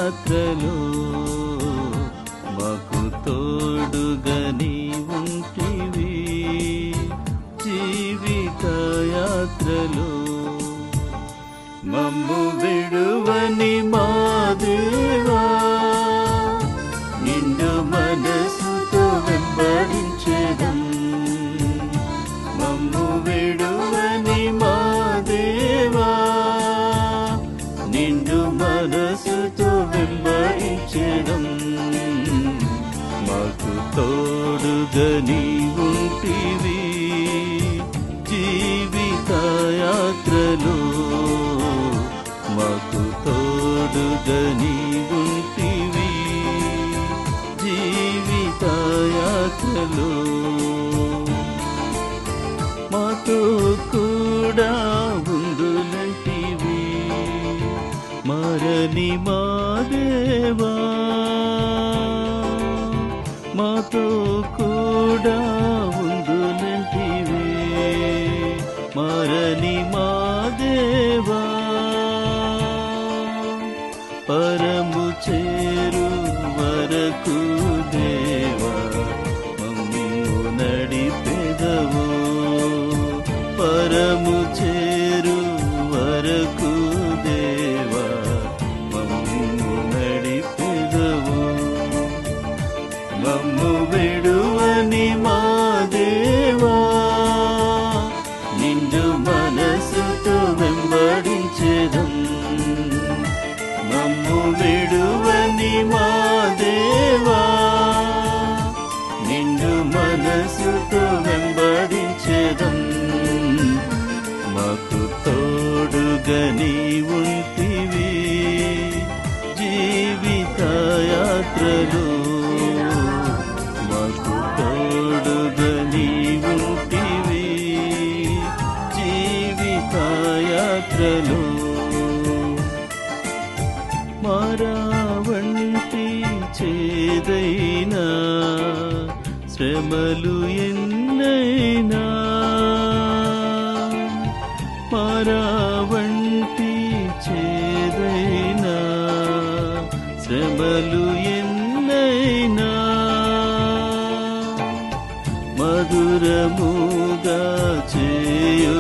యాత్రలో మాకు తోడుగా నీ ఉంటివి, జీవిత యాత్రలో మమ్ము విడువని మా దేవా, నిండు మనసుతో వెంబడించెదం. మమ్ము విడువని మా దేవా, నిండు మనసుతో వెంబడించెదం. మాకు తోడుగా నీ ఉంటివి, జీవిత యాత్రలో మాకు తోడుగా నీ ఉంటివి, జీవిత యాత్రలో మాతో కూడా ఉండునంటివి, మరని మా దేవా. మాతో కూడా ఉండునంటివి, మరని మా దేవా. పరము చేరు వరకు దేవా మమ్ము నడిపెదవు, పరము చేరు వరకు దేవా మమ్ము నడిపెదవు. మమ్ము విడువని మా దేవా, నిండు మనసుతో వెంబడించెదం. మమ్ము విడువని మా దేవా, నిండు మనసుతో వెంబడించెదం. మాకు తోడుగా నీ ఉంటివి, జీవిత యాత్రలో మాకు తోడుగా నీ ఉంటివి, జీవిత యాత్రలో. మారావంటి చేదైనా శ్రమలు ఎన్నైనా, మారావంటి చేదైనా శ్రమలు ఎన్నైనా, మధురముగా చేయు